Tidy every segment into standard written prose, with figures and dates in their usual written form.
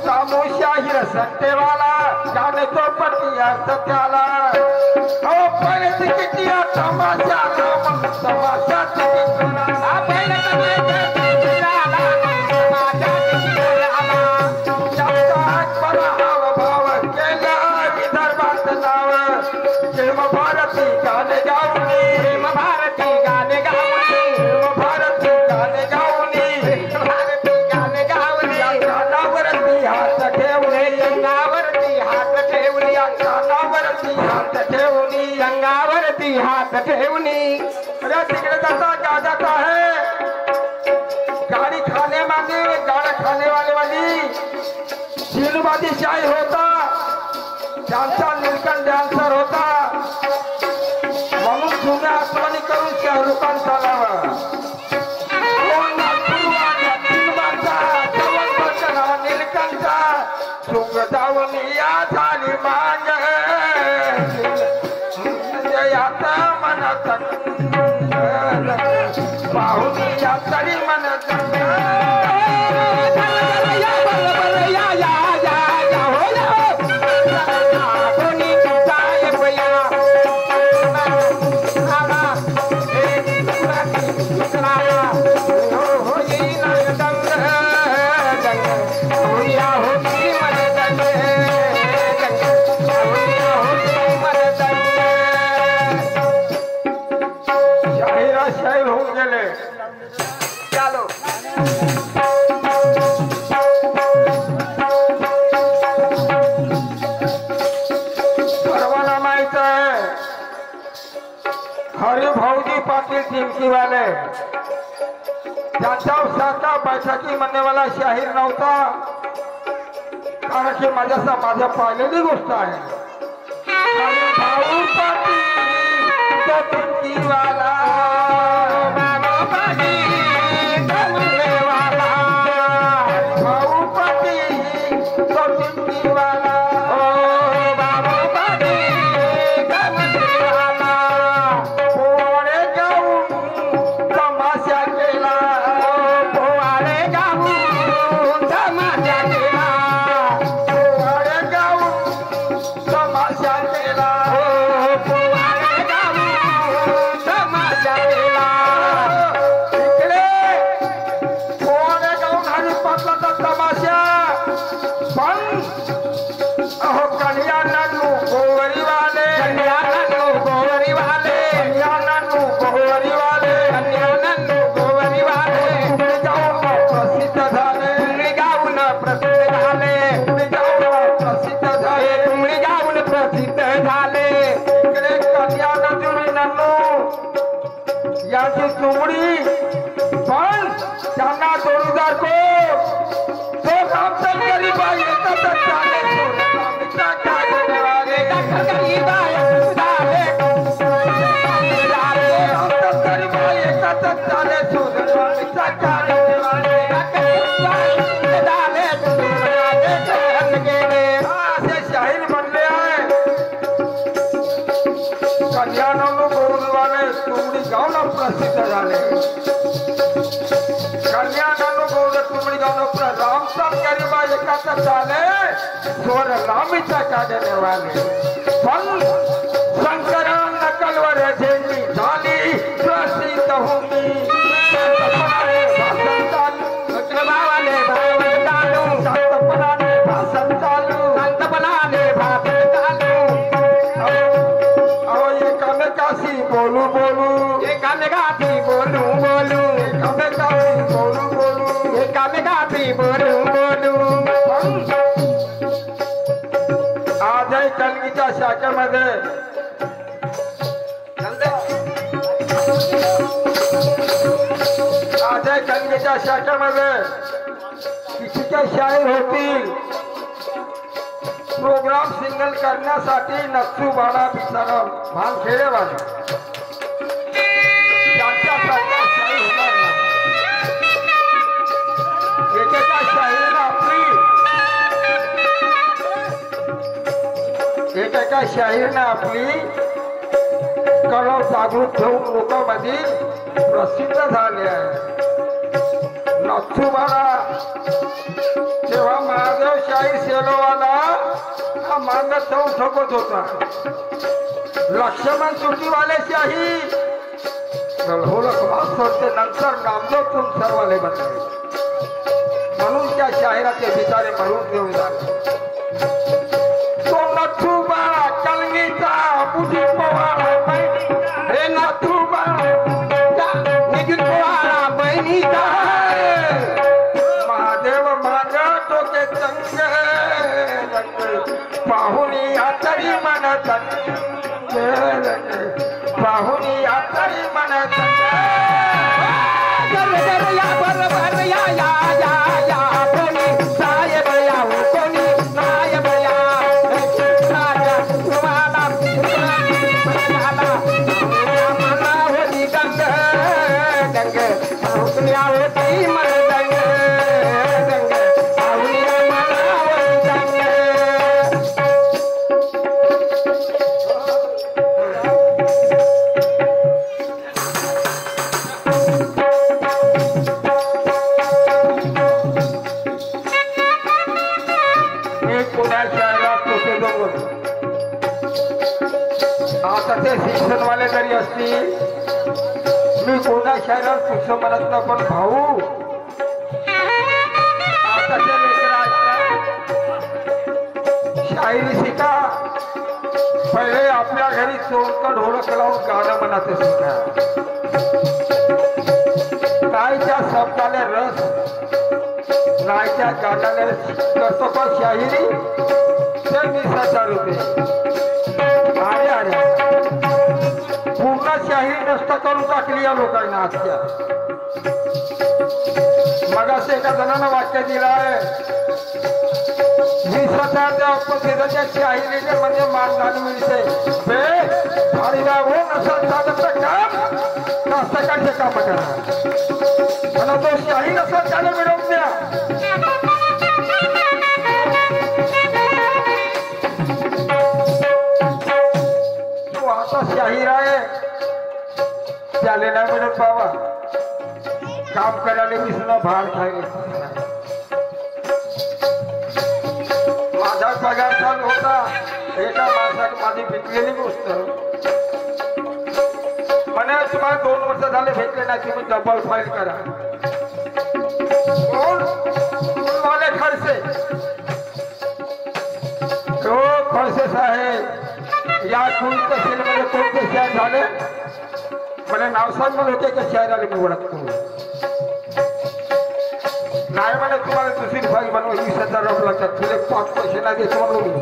रामू शाहीर सट्टेवाला जाने तो पटिया सत्याला ओ पहले किती तमाशा राम तमाशा तिकीट आ पहले तमाशा तमाशा तिकीट आला जास्त बरा भाव केला विदर्भात नाव जन्म भारती गाणे गाऊनी जन्म भारती गाणे गाऊनी जन्म भारती गाणे गाऊनी भारती गाणे गाऊनी कानावरती हात ठेवले अंगावरती हात ठेवली कानावरती हात ठेवली अंगावरती हात ठेवली अरे तिकडे जाता क्या जाता है गाड़ी खाने वाली गाड़ा खाने वाली तीन बादशाही होता डान्सर नीलकंठ डान्सर होता म्हणून जुन्या आठवणी करून शाहरुखान चालावा नीलकंठा सुंग दावनिया झाली मांग जयात मनत पाहुनिया तरी मनत शाहीर होऊन गेले चालो सर्वांना माहित आहे हरी भाऊजी पाटील चिमकीवाले त्यांच्या सारखा बैठकी म्हणण्यावाला शाहीर नव्हता कारण की माझ्या पाहिलेली गोष्ट आहे हरी भाऊ पाटील तो चिमकीवाला याची चुमडी पण त्यांना 2000 कोट तो आमचा गरीब आहे शाहीर बनले आहे कल्याण तुमडी गावना प्रसिद्ध झाले कल्याण तुमडी गावना रामचंद गरीबा एकाच झाले स्वर रामीचा काढणे वाले पण शंकर नकलवर झेंडी झाली प्रसिद्ध होती बोलू बोलू एकामेकाची बोलू बोलू एकामेकाची बोलू बोलू एकामेकाची बोलू बोलू आज आहे कलगीच्या शाखेमध्ये आज आहे कलगीच्या शाखेमध्ये कितीच्या शाहीर होतील प्रोग्राम सिंगल करण्यासाठी नक्सू बाळा बिचारा भान खेळेवाले एकेका शाहीरने आपली कला जागृत ठेवून लोकांमध्ये प्रसिद्ध झाले आहे नक्सू बाळा मांग जाऊन ठोकत होता लक्ष्मण चुकीवाल्याशी सोडते नंतर नामदेव तुम सर्वाले बनले म्हणून त्या शाहिराचे बिचारे म्हणून घेऊन झाले तो नथुबा कलगीचा बुधी पोवाडा हे नथुबा निघून पोवाडा बहिणीचा महादेव माग डोके चंग पाहुणी आतरी मन पाहुणी आतरी मन शिक्षण वाले जरी असतील मी कोणा शहरात पुढचं म्हणत ना पण भाऊ आताच्या लेकरांना शायरी शिका पहिले आपल्या घरी चोरकड ढोलक लावून गाणं म्हणायचं शिका नाहीच्या शब्दाने रस नाहीच्या गाण्याने करतो पण शाहिरी ते 20,000 रुपये अरे अरे पूर्ण शाहिरी नष्ट करून टाकली या लोकांना आजच्या मग असं एका जणांना वाक्य दिलं आहे 20,000 त्या उपस्थितीच्या शाहिरीने म्हणजे मानधन मिळते हरिभाऊ नसल साधचं काम सकाळचे काम करा मला तो शाही नसल त्याला मिळवून द्या शाहीर आहे त्याले नाही मिळत बाबा काम करायला विसरून भाड खायला माझा पगार चालू होता एका माणसाने माझी भेटलेली गोष्ट म्हणे तुम्हाला 2 वर्ष झाले भेटले नाही तुम्ही डबल फाईल करा कोण वाले खडसे हो खडसे साहेब या कुल तहसीलमध्ये कोणते शहर झाले मला नाव सांग मला होते का शहराला मी ओळखतो नाही म्हणे तुम्हाला दुसरी फाईल बनवा 20,000 रुपये लागतात तुला 5 पैसे नाही देतो म्हणून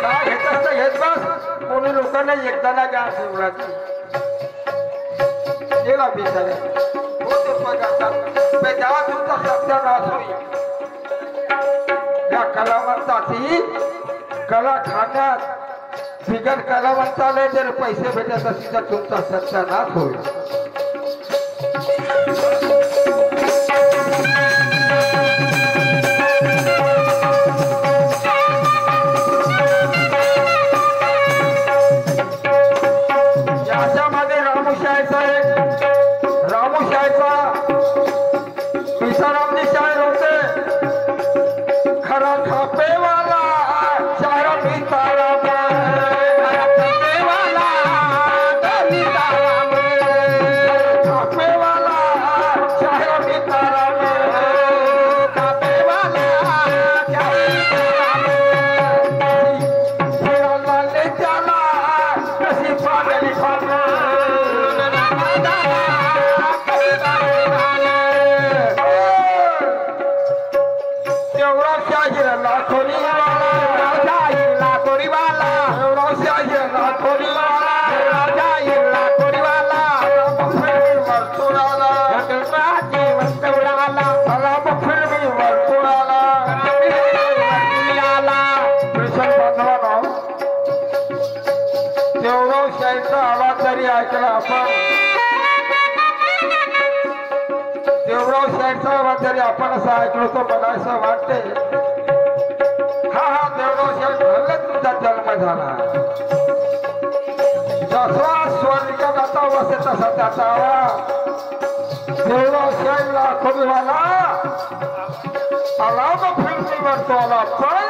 काय घेत असता घेत बस कोणी लोकांना एकदा ना घ्या असं ओळखतो गेला बिचारे होते पगार तेव्हा तुमचा सत्यानाश होईल या कलावंताची कला खाण्यात बिगर कलावंताला जर पैसे भेटत असतील तर तुमचा सत्यानाश होईल याच्यामध्ये रामूशाहीचा पिसारामजी शायर होते खरा खापेवाला शायर पिसाराम आवाज जरी ऐकला आपण देवराव साहेबचा आवाज जरी आपण असं ऐकलो तर मला असं वाटते हा देवराव साहेब भरले तुमचा जन्म झाला जसा स्वर्गात आता वसे तसा त्याचा आवाज देवराव साहेब लाखोबीवाला आला मग फिल्मीवर तो आला पण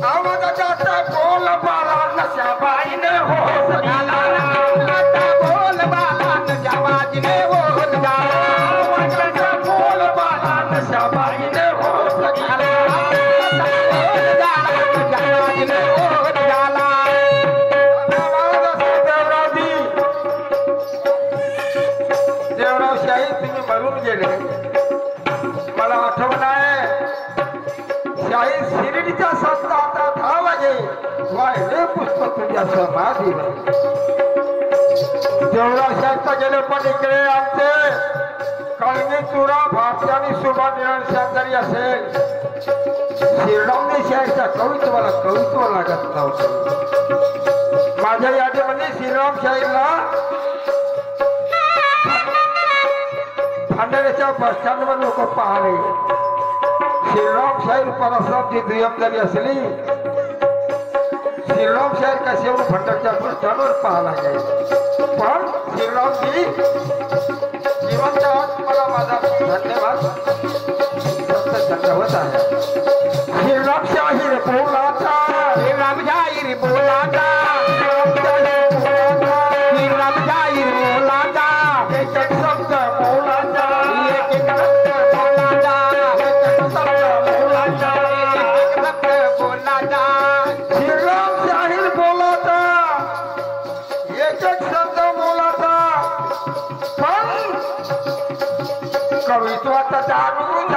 आवाजाचा बोल बाला नशाबाईने होत गेला आता बोल बाला नशाबाईने होत गेला आवाजाचा बोल बाला नशाबाईने होत गेला नशाबाईने होत गेला देवराव शाही तुम्ही मरून गेले मला आठवण आहे शाही शिर्डीचा संत आता 10 वाजे वाहिले पुष्प तुझ्या समाधीवर देवराव शाहीचा गेले पण इकडे आमचे कळगी तुरा भारती आणि सुभा निरण शेजारी असेल श्रीरामने शाहीच्या कवित्व लागत नव्हतं माझ्या यादीमध्ये श्रीराम शाहीला भांडाऱ्याच्या बस स्टँडवर लोक पाहणे श्रीराम शाहीर परसरामची दुय्यम झाली असली श्रीराम शाहीर कशावर भंडारच्या बस स्टँडवर पाहायला गेले पण श्रीरामजी जिवंत आहात मला माझा धन्यवाद धन्यवाद आहे श्रीराम शाहीर बोलाचा श्रीराम शाहीर बोलाचा श्रीराम शाहीर बोलाचा एक एक शब्द बोलाचा एक एक शब्द बोलाचा एक एक शब्द बोलाचा एक एक शब्द बोलाचा श्रीराम शाहीर बोलाचा एक एक शब्द बोलाचा पण कवित्वाचा दारू